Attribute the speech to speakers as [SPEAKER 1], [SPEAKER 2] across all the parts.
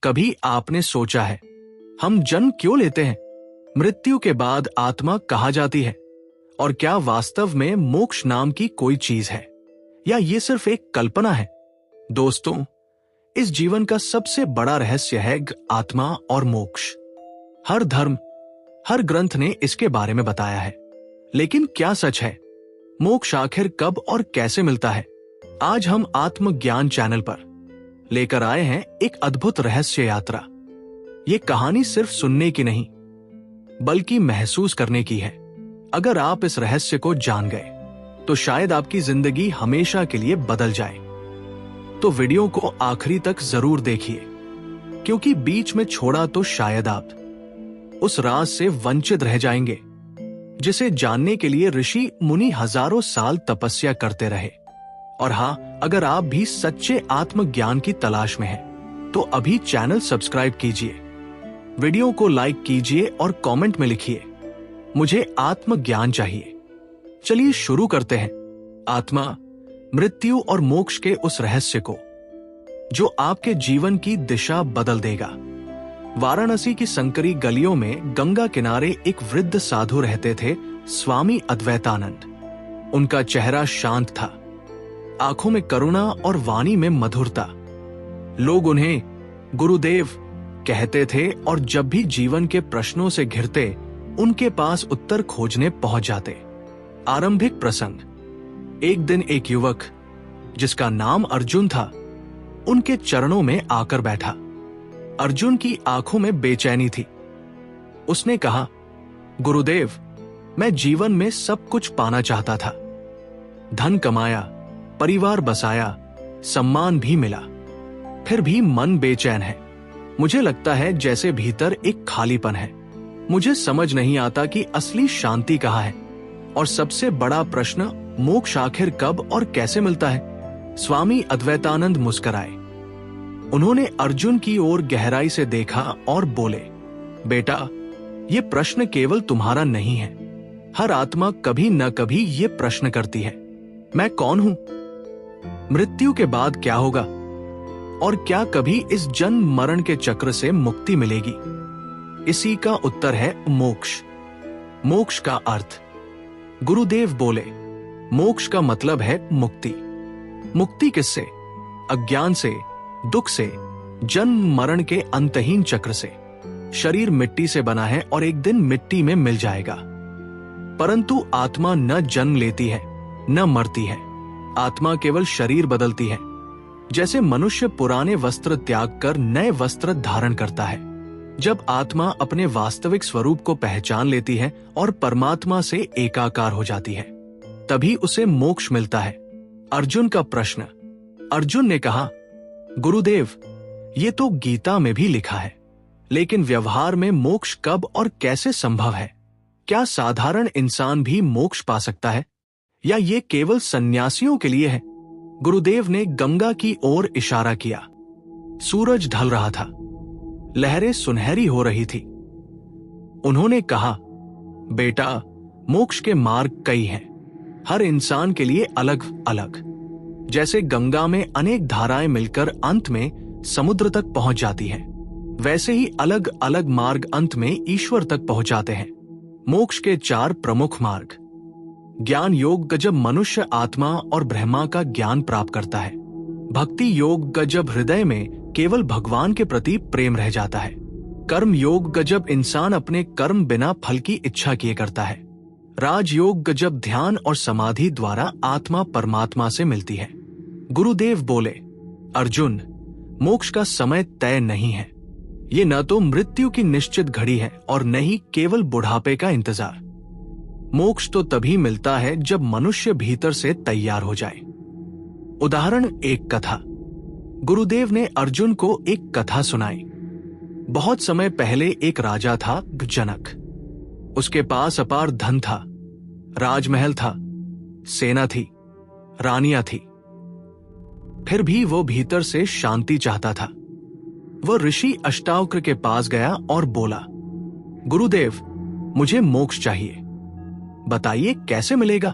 [SPEAKER 1] कभी आपने सोचा है, हम जन्म क्यों लेते हैं? मृत्यु के बाद आत्मा कहाँ जाती है? और क्या वास्तव में मोक्ष नाम की कोई चीज है, या ये सिर्फ एक कल्पना है? दोस्तों, इस जीवन का सबसे बड़ा रहस्य है आत्मा और मोक्ष। हर धर्म, हर ग्रंथ ने इसके बारे में बताया है, लेकिन क्या सच है? मोक्ष आखिर कब और कैसे मिलता है? आज हम आत्मज्ञान चैनल पर लेकर आए हैं एक अद्भुत रहस्य यात्रा। ये कहानी सिर्फ सुनने की नहीं, बल्कि महसूस करने की है। अगर आप इस रहस्य को जान गए, तो शायद आपकी जिंदगी हमेशा के लिए बदल जाए। तो वीडियो को आखिरी तक जरूर देखिए, क्योंकि बीच में छोड़ा तो शायद आप उस राज से वंचित रह जाएंगे, जिसे जानने के लिए ऋषि मुनि हजारों साल तपस्या करते रहे। और हाँ, अगर आप भी सच्चे आत्मज्ञान की तलाश में हैं, तो अभी चैनल सब्सक्राइब कीजिए, वीडियो को लाइक कीजिए और कमेंट में लिखिए, मुझे आत्मज्ञान चाहिए। चलिए शुरू करते हैं आत्मा, मृत्यु और मोक्ष के उस रहस्य को, जो आपके जीवन की दिशा बदल देगा। वाराणसी की संकरी गलियों में गंगा किनारे एक वृद्ध साधु रहते थे, स्वामी अद्वैतानंद। उनका चेहरा शांत था, आंखों में करुणा और वाणी में मधुरता। लोग उन्हें गुरुदेव कहते थे और जब भी जीवन के प्रश्नों से घिरते, उनके पास उत्तर खोजने पहुंच जाते। आरंभिक प्रसंग। एक दिन एक युवक, जिसका नाम अर्जुन था, उनके चरणों में आकर बैठा। अर्जुन की आंखों में बेचैनी थी। उसने कहा, गुरुदेव, मैं जीवन में सब कुछ पाना चाहता था। धन कमाया, परिवार बसाया, सम्मान भी मिला, फिर भी मन बेचैन है। मुझे लगता है जैसे भीतर एक खालीपन है। मुझे समझ नहीं आता कि असली शांति कहाँ है, और सबसे बड़ा प्रश्न, मोक्ष आखिर कब और कैसे मिलता है? स्वामी अद्वैतानंद मुस्कुराए। उन्होंने अर्जुन की ओर गहराई से देखा और बोले, बेटा, ये प्रश्न केवल तुम्हारा नहीं है। हर आत्मा कभी न कभी ये प्रश्न करती है, मैं कौन हूं? मृत्यु के बाद क्या होगा? और क्या कभी इस जन्म मरण के चक्र से मुक्ति मिलेगी? इसी का उत्तर है मोक्ष। मोक्ष का अर्थ, गुरुदेव बोले, मोक्ष का मतलब है मुक्ति। मुक्ति किससे? अज्ञान से, दुख से, जन्म मरण के अंतहीन चक्र से। शरीर मिट्टी से बना है और एक दिन मिट्टी में मिल जाएगा, परंतु आत्मा न जन्म लेती है, न मरती है। आत्मा केवल शरीर बदलती है, जैसे मनुष्य पुराने वस्त्र त्याग कर नए वस्त्र धारण करता है। जब आत्मा अपने वास्तविक स्वरूप को पहचान लेती है और परमात्मा से एकाकार हो जाती है, तभी उसे मोक्ष मिलता है। अर्जुन का प्रश्न। अर्जुन ने कहा, गुरुदेव, ये तो गीता में भी लिखा है, लेकिन व्यवहार में मोक्ष कब और कैसे संभव है? क्या साधारण इंसान भी मोक्ष पा सकता है, या ये केवल सन्यासियों के लिए है? गुरुदेव ने गंगा की ओर इशारा किया। सूरज ढल रहा था, लहरें सुनहरी हो रही थी। उन्होंने कहा, बेटा, मोक्ष के मार्ग कई हैं, हर इंसान के लिए अलग अलग। जैसे गंगा में अनेक धाराएं मिलकर अंत में समुद्र तक पहुंच जाती हैं, वैसे ही अलग अलग मार्ग अंत में ईश्वर तक पहुंचाते हैं। मोक्ष के 4 प्रमुख मार्ग। ज्ञान योग, जब मनुष्य आत्मा और ब्रह्मा का ज्ञान प्राप्त करता है। भक्ति योग, जब हृदय में केवल भगवान के प्रति प्रेम रह जाता है। कर्म योग, जब इंसान अपने कर्म बिना फल की इच्छा किए करता है। राजयोग, जब ध्यान और समाधि द्वारा आत्मा परमात्मा से मिलती है। गुरुदेव बोले, अर्जुन, मोक्ष का समय तय नहीं है। ये न तो मृत्यु की निश्चित घड़ी है और न ही केवल बुढ़ापे का इंतजार। मोक्ष तो तभी मिलता है जब मनुष्य भीतर से तैयार हो जाए। उदाहरण, एक कथा। गुरुदेव ने अर्जुन को एक कथा सुनाई। बहुत समय पहले एक राजा था, जनक। उसके पास अपार धन था, राजमहल था, सेना थी, रानियां थी। फिर भी वो भीतर से शांति चाहता था। वह ऋषि अष्टावक्र के पास गया और बोला, गुरुदेव, मुझे मोक्ष चाहिए, बताइए कैसे मिलेगा?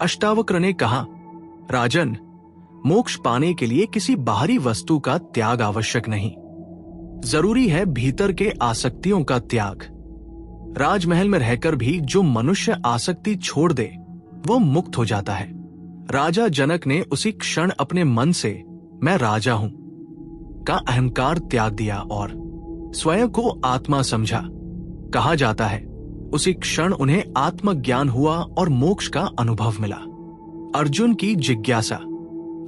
[SPEAKER 1] अष्टावक्र ने कहा, राजन, मोक्ष पाने के लिए किसी बाहरी वस्तु का त्याग आवश्यक नहीं, जरूरी है भीतर के आसक्तियों का त्याग। राजमहल में रहकर भी जो मनुष्य आसक्ति छोड़ दे वो मुक्त हो जाता है। राजा जनक ने उसी क्षण अपने मन से मैं राजा हूं का अहंकार त्याग दिया और स्वयं को आत्मा समझा। कहा जाता है उसी क्षण उन्हें आत्मज्ञान हुआ और मोक्ष का अनुभव मिला। अर्जुन की जिज्ञासा।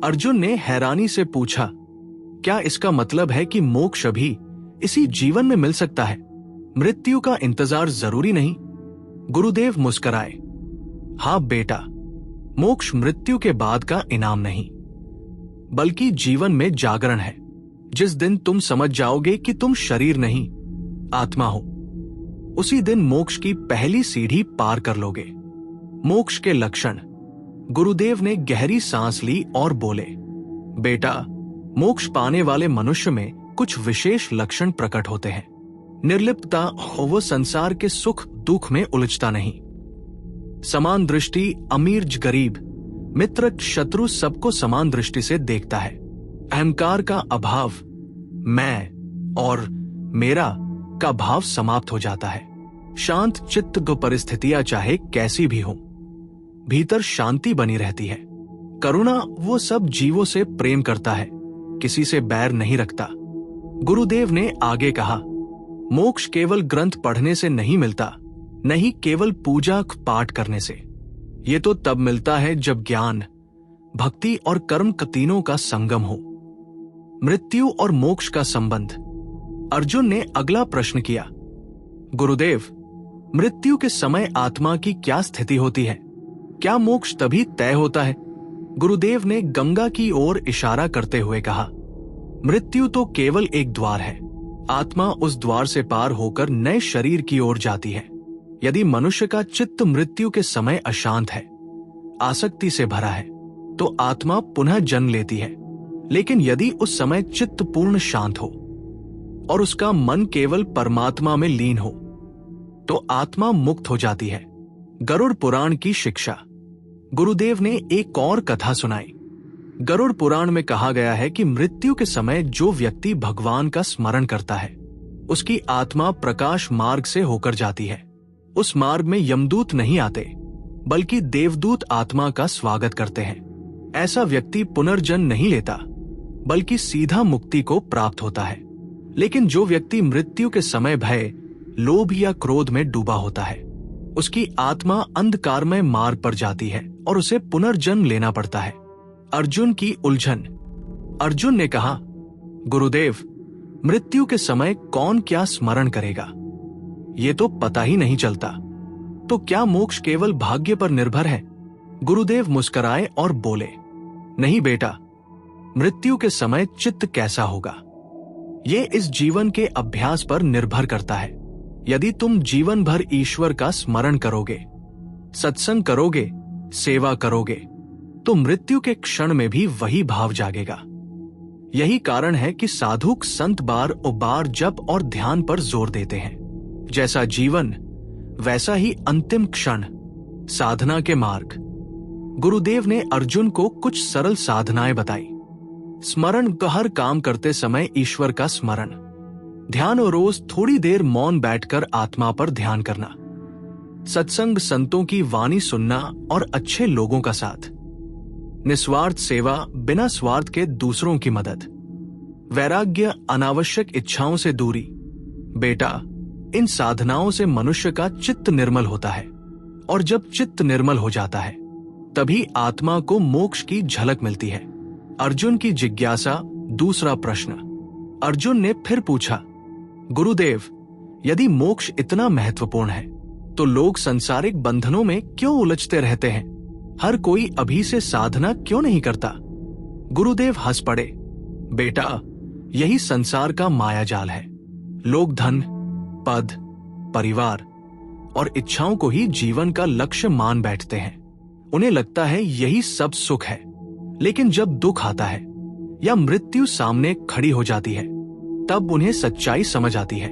[SPEAKER 1] अर्जुन ने हैरानी से पूछा, क्या इसका मतलब है कि मोक्ष अभी इसी जीवन में मिल सकता है? मृत्यु का इंतजार जरूरी नहीं? गुरुदेव मुस्कुराए, हाँ बेटा, मोक्ष मृत्यु के बाद का इनाम नहीं बल्कि जीवन में जागरण है। जिस दिन तुम समझ जाओगे कि तुम शरीर नहीं आत्मा हो, उसी दिन मोक्ष की पहली सीढ़ी पार कर लोगे। मोक्ष के लक्षण। गुरुदेव ने गहरी सांस ली और बोले, बेटा, मोक्ष पाने वाले मनुष्य में कुछ विशेष लक्षण प्रकट होते हैं। निर्लिप्तता हो, वो संसार के सुख दुख में उलझता नहीं। समान दृष्टि, अमीर गरीब, मित्र शत्रु सबको समान दृष्टि से देखता है। अहंकार का अभाव, मैं और मेरा का भाव समाप्त हो जाता है। शांत चित्त को परिस्थितियां चाहे कैसी भी हो, भीतर शांति बनी रहती है। करुणा, वो सब जीवों से प्रेम करता है, किसी से बैर नहीं रखता। गुरुदेव ने आगे कहा, मोक्ष केवल ग्रंथ पढ़ने से नहीं मिलता, नहीं केवल पूजा पाठ करने से। ये तो तब मिलता है जब ज्ञान, भक्ति और कर्म तीनों का संगम हो। मृत्यु और मोक्ष का संबंध। अर्जुन ने अगला प्रश्न किया, गुरुदेव, मृत्यु के समय आत्मा की क्या स्थिति होती है? क्या मोक्ष तभी तय होता है? गुरुदेव ने गंगा की ओर इशारा करते हुए कहा, मृत्यु तो केवल एक द्वार है। आत्मा उस द्वार से पार होकर नए शरीर की ओर जाती है। यदि मनुष्य का चित्त मृत्यु के समय अशांत है, आसक्ति से भरा है, तो आत्मा पुनः जन्म लेती है। लेकिन यदि उस समय चित्त पूर्ण शांत हो और उसका मन केवल परमात्मा में लीन हो, तो आत्मा मुक्त हो जाती है। गरुड़ पुराण की शिक्षा। गुरुदेव ने एक और कथा सुनाई। गरुड़ पुराण में कहा गया है कि मृत्यु के समय जो व्यक्ति भगवान का स्मरण करता है, उसकी आत्मा प्रकाश मार्ग से होकर जाती है। उस मार्ग में यमदूत नहीं आते, बल्कि देवदूत आत्मा का स्वागत करते हैं। ऐसा व्यक्ति पुनर्जन्म नहीं लेता, बल्कि सीधा मुक्ति को प्राप्त होता है। लेकिन जो व्यक्ति मृत्यु के समय भय, लोभ या क्रोध में डूबा होता है, उसकी आत्मा अंधकारमय मार्ग पर जाती है और उसे पुनर्जन्म लेना पड़ता है। अर्जुन की उलझन। अर्जुन ने कहा, गुरुदेव, मृत्यु के समय कौन क्या स्मरण करेगा, ये तो पता ही नहीं चलता। तो क्या मोक्ष केवल भाग्य पर निर्भर है? गुरुदेव मुस्कुराए और बोले, नहीं बेटा, मृत्यु के समय चित्त कैसा होगा, ये इस जीवन के अभ्यास पर निर्भर करता है। यदि तुम जीवन भर ईश्वर का स्मरण करोगे, सत्संग करोगे, सेवा करोगे, तो मृत्यु के क्षण में भी वही भाव जागेगा। यही कारण है कि साधुक संत बार और बार जप और ध्यान पर जोर देते हैं। जैसा जीवन वैसा ही अंतिम क्षण, साधना के मार्ग। गुरुदेव ने अर्जुन को कुछ सरल साधनाएं बताई। स्मरण, तो हर काम करते समय ईश्वर का स्मरण। ध्यान, और रोज थोड़ी देर मौन बैठकर आत्मा पर ध्यान करना। सत्संग, संतों की वाणी सुनना और अच्छे लोगों का साथ। निस्वार्थ सेवा, बिना स्वार्थ के दूसरों की मदद। वैराग्य, अनावश्यक इच्छाओं से दूरी। बेटा, इन साधनाओं से मनुष्य का चित्त निर्मल होता है, और जब चित्त निर्मल हो जाता है, तभी आत्मा को मोक्ष की झलक मिलती है। अर्जुन की जिज्ञासा। दूसरा प्रश्न। अर्जुन ने फिर पूछा, गुरुदेव, यदि मोक्ष इतना महत्वपूर्ण है, तो लोग सांसारिक बंधनों में क्यों उलझते रहते हैं? हर कोई अभी से साधना क्यों नहीं करता? गुरुदेव हंस पड़े, बेटा, यही संसार का मायाजाल है। लोग धन, पद, परिवार और इच्छाओं को ही जीवन का लक्ष्य मान बैठते हैं। उन्हें लगता है यही सब सुख है। लेकिन जब दुख आता है या मृत्यु सामने खड़ी हो जाती है, तब उन्हें सच्चाई समझ आती है।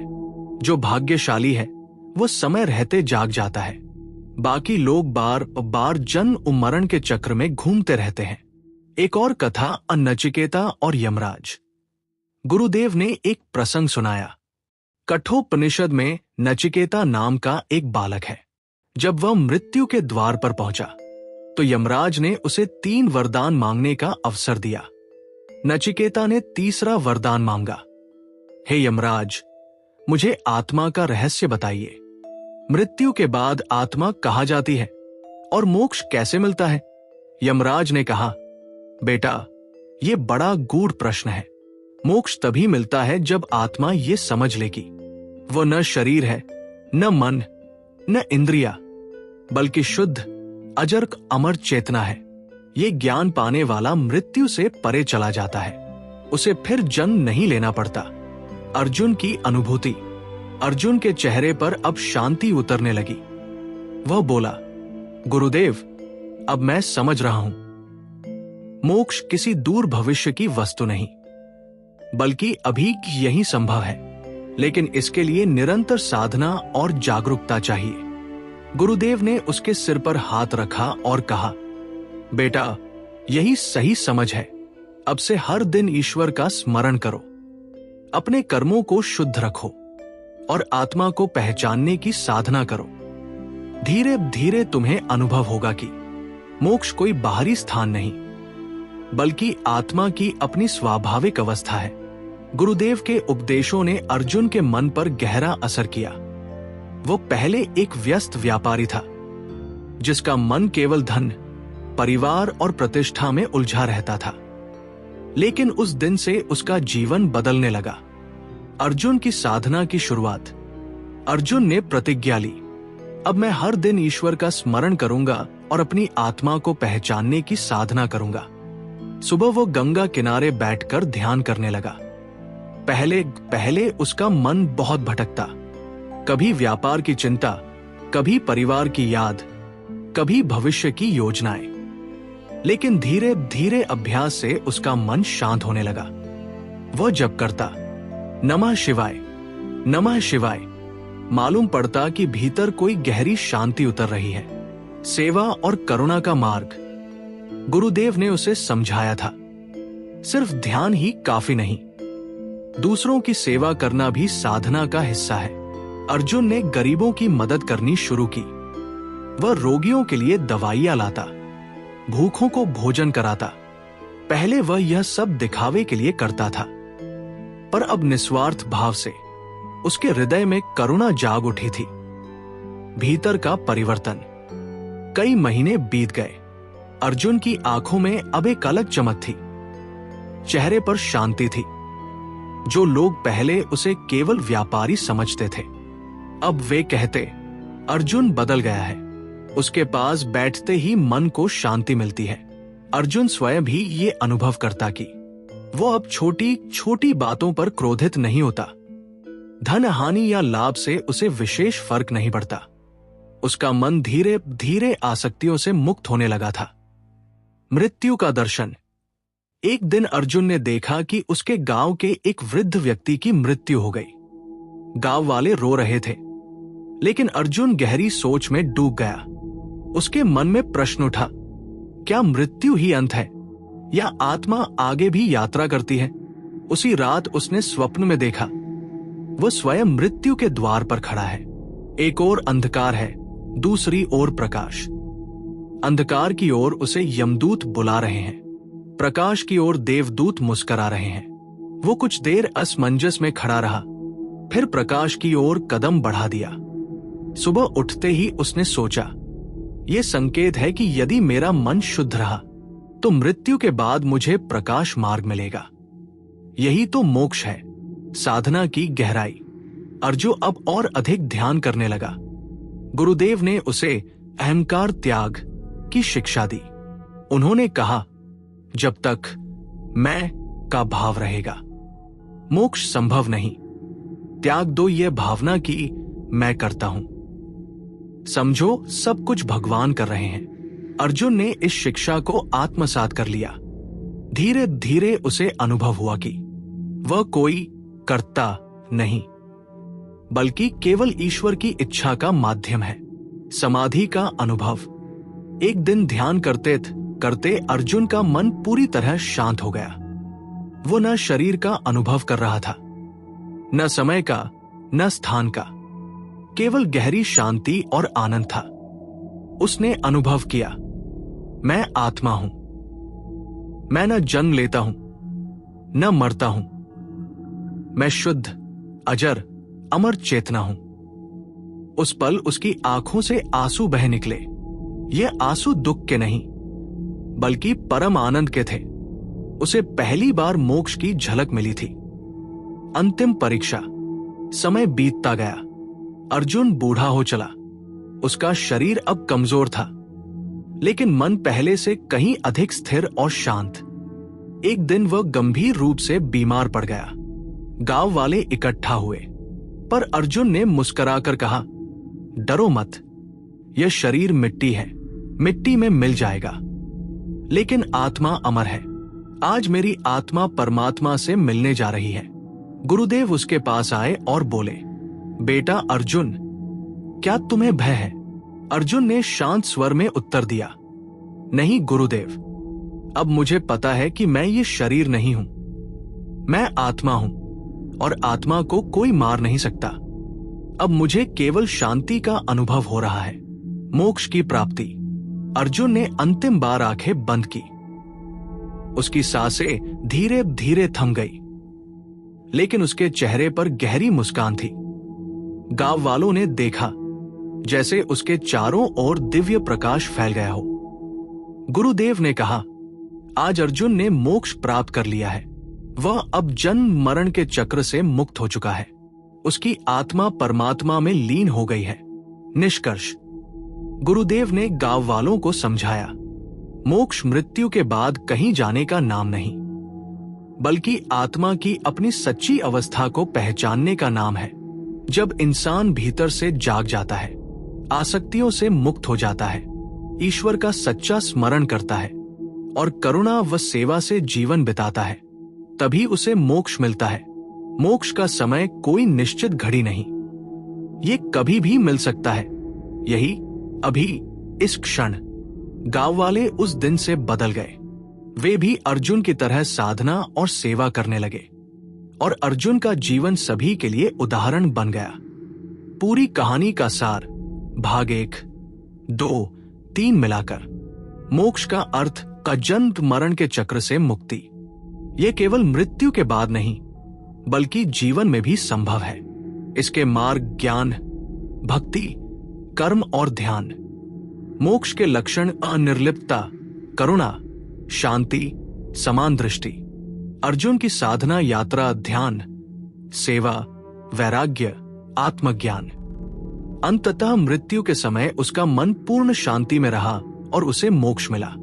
[SPEAKER 1] जो भाग्यशाली है वो समय रहते जाग जाता है। बाकी लोग बार बार जन्म और मरण के चक्र में घूमते रहते हैं। एक और कथा, नचिकेता और यमराज। गुरुदेव ने एक प्रसंग सुनाया। कठोपनिषद में नचिकेता नाम का एक बालक है। जब वह मृत्यु के द्वार पर पहुंचा तो यमराज ने उसे 3 वरदान मांगने का अवसर दिया। नचिकेता ने तीसरा वरदान मांगा, हे यमराज, मुझे आत्मा का रहस्य बताइए। मृत्यु के बाद आत्मा कहाँ जाती है और मोक्ष कैसे मिलता है? यमराज ने कहा, बेटा, यह बड़ा गूढ़ प्रश्न है। मोक्ष तभी मिलता है जब आत्मा ये समझ लेगी वो न शरीर है, न मन, न इंद्रिया, बल्कि शुद्ध अजर अमर चेतना है। ये ज्ञान पाने वाला मृत्यु से परे चला जाता है। उसे फिर जन्म नहीं लेना पड़ता। अर्जुन की अनुभूति। अर्जुन के चेहरे पर अब शांति उतरने लगी। वह बोला, गुरुदेव, अब मैं समझ रहा हूं। मोक्ष किसी दूर भविष्य की वस्तु नहीं, बल्कि अभी यही संभव है, लेकिन इसके लिए निरंतर साधना और जागरूकता चाहिए। गुरुदेव ने उसके सिर पर हाथ रखा और कहा, बेटा, यही सही समझ है। अब से हर दिन ईश्वर का स्मरण करो, अपने कर्मों को शुद्ध रखो और आत्मा को पहचानने की साधना करो। धीरे धीरे तुम्हें अनुभव होगा कि मोक्ष कोई बाहरी स्थान नहीं, बल्कि आत्मा की अपनी स्वाभाविक अवस्था है। गुरुदेव के उपदेशों ने अर्जुन के मन पर गहरा असर किया। वो पहले एक व्यस्त व्यापारी था, जिसका मन केवल धन, परिवार और प्रतिष्ठा में उलझा रहता था। लेकिन उस दिन से उसका जीवन बदलने लगा। अर्जुन की साधना की शुरुआत। अर्जुन ने प्रतिज्ञा ली, अब मैं हर दिन ईश्वर का स्मरण करूंगा और अपनी आत्मा को पहचानने की साधना करूंगा। सुबह वो गंगा किनारे बैठकर ध्यान करने लगा। पहले उसका मन बहुत भटकता, कभी व्यापार की चिंता, कभी परिवार की याद, कभी भविष्य की योजनाएं। लेकिन धीरे धीरे अभ्यास से उसका मन शांत होने लगा। वह जप करता, नमः शिवाय, नमः शिवाय। मालूम पड़ता कि भीतर कोई गहरी शांति उतर रही है। सेवा और करुणा का मार्ग। गुरुदेव ने उसे समझाया था, सिर्फ ध्यान ही काफी नहीं, दूसरों की सेवा करना भी साधना का हिस्सा है। अर्जुन ने गरीबों की मदद करनी शुरू की। वह रोगियों के लिए दवाइयां लाता, भूखों को भोजन कराता। पहले वह यह सब दिखावे के लिए करता था, पर अब निस्वार्थ भाव से उसके हृदय में करुणा जाग उठी थी। भीतर का परिवर्तन। कई महीने बीत गए। अर्जुन की आंखों में अब एक अलग चमक थी, चेहरे पर शांति थी। जो लोग पहले उसे केवल व्यापारी समझते थे, अब वे कहते, अर्जुन बदल गया है। उसके पास बैठते ही मन को शांति मिलती है। अर्जुन स्वयं भी ये अनुभव करता कि वो अब छोटी छोटी बातों पर क्रोधित नहीं होता। धन हानि या लाभ से उसे विशेष फर्क नहीं पड़ता। उसका मन धीरे धीरे आसक्तियों से मुक्त होने लगा था। मृत्यु का दर्शन। एक दिन अर्जुन ने देखा कि उसके गांव के एक वृद्ध व्यक्ति की मृत्यु हो गई। गांव वाले रो रहे थे, लेकिन अर्जुन गहरी सोच में डूब गया। उसके मन में प्रश्न उठा, क्या मृत्यु ही अंत है या आत्मा आगे भी यात्रा करती है? उसी रात उसने स्वप्न में देखा, वह स्वयं मृत्यु के द्वार पर खड़ा है। एक ओर अंधकार है, दूसरी ओर प्रकाश। अंधकार की ओर उसे यमदूत बुला रहे हैं, प्रकाश की ओर देवदूत मुस्करा रहे हैं। वो कुछ देर असमंजस में खड़ा रहा, फिर प्रकाश की ओर कदम बढ़ा दिया। सुबह उठते ही उसने सोचा, यह संकेत है कि यदि मेरा मन शुद्ध रहा तो मृत्यु के बाद मुझे प्रकाश मार्ग मिलेगा। यही तो मोक्ष है, साधना की गहराई। अर्जुन अब और अधिक ध्यान करने लगा। गुरुदेव ने उसे अहंकार त्याग की शिक्षा दी। उन्होंने कहा, जब तक मैं का भाव रहेगा, मोक्ष संभव नहीं। त्याग दो यह भावना कि मैं करता हूं। समझो, सब कुछ भगवान कर रहे हैं। अर्जुन ने इस शिक्षा को आत्मसात कर लिया। धीरे धीरे उसे अनुभव हुआ कि वह कोई कर्ता नहीं, बल्कि केवल ईश्वर की इच्छा का माध्यम है। समाधि का अनुभव। एक दिन ध्यान करते करते अर्जुन का मन पूरी तरह शांत हो गया। वो न शरीर का अनुभव कर रहा था, न समय का, न स्थान का, केवल गहरी शांति और आनंद था। उसने अनुभव किया, मैं आत्मा हूं। मैं न जन्म लेता हूं, न मरता हूं। मैं शुद्ध, अजर, अमर चेतना हूं। उस पल उसकी आंखों से आंसू बह निकले। ये आंसू दुख के नहीं, बल्कि परम आनंद के थे। उसे पहली बार मोक्ष की झलक मिली थी। अंतिम परीक्षा। समय बीतता गया। अर्जुन बूढ़ा हो चला। उसका शरीर अब कमजोर था, लेकिन मन पहले से कहीं अधिक स्थिर और शांत। एक दिन वह गंभीर रूप से बीमार पड़ गया। गांव वाले इकट्ठा हुए, पर अर्जुन ने मुस्कुराकर कहा, डरो मत, यह शरीर मिट्टी है, मिट्टी में मिल जाएगा, लेकिन आत्मा अमर है। आज मेरी आत्मा परमात्मा से मिलने जा रही है। गुरुदेव उसके पास आए और बोले, बेटा अर्जुन, क्या तुम्हें भय है? अर्जुन ने शांत स्वर में उत्तर दिया, नहीं गुरुदेव, अब मुझे पता है कि मैं ये शरीर नहीं हूं। मैं आत्मा हूं और आत्मा को कोई मार नहीं सकता। अब मुझे केवल शांति का अनुभव हो रहा है, मोक्ष की प्राप्ति। अर्जुन ने अंतिम बार आंखें बंद की। उसकी सांसें धीरे धीरे थम गई, लेकिन उसके चेहरे पर गहरी मुस्कान थी। गांव वालों ने देखा जैसे उसके चारों ओर दिव्य प्रकाश फैल गया हो। गुरुदेव ने कहा, आज अर्जुन ने मोक्ष प्राप्त कर लिया है। वह अब जन्म मरण के चक्र से मुक्त हो चुका है। उसकी आत्मा परमात्मा में लीन हो गई है। निष्कर्ष, गुरुदेव ने गांव वालों को समझाया, मोक्ष मृत्यु के बाद कहीं जाने का नाम नहीं, बल्कि आत्मा की अपनी सच्ची अवस्था को पहचानने का नाम है। जब इंसान भीतर से जाग जाता है, आसक्तियों से मुक्त हो जाता है, ईश्वर का सच्चा स्मरण करता है और करुणा व सेवा से जीवन बिताता है, तभी उसे मोक्ष मिलता है। मोक्ष का समय कोई निश्चित घड़ी नहीं, ये कभी भी मिल सकता है। यही अभी, इस क्षण। गांव वाले उस दिन से बदल गए। वे भी अर्जुन की तरह साधना और सेवा करने लगे, और अर्जुन का जीवन सभी के लिए उदाहरण बन गया। पूरी कहानी का सार, भाग 1, 2, 3 मिलाकर, मोक्ष का अर्थ का जन्म मरण के चक्र से मुक्ति। यह केवल मृत्यु के बाद नहीं, बल्कि जीवन में भी संभव है। इसके मार्ग ज्ञान, भक्ति, कर्म और ध्यान। मोक्ष के लक्षण अनिर्लिप्तता, करुणा, शांति, समान दृष्टि। अर्जुन की साधना यात्रा ध्यान, सेवा, वैराग्य, आत्मज्ञान। अंततः मृत्यु के समय उसका मन पूर्ण शांति में रहा और उसे मोक्ष मिला।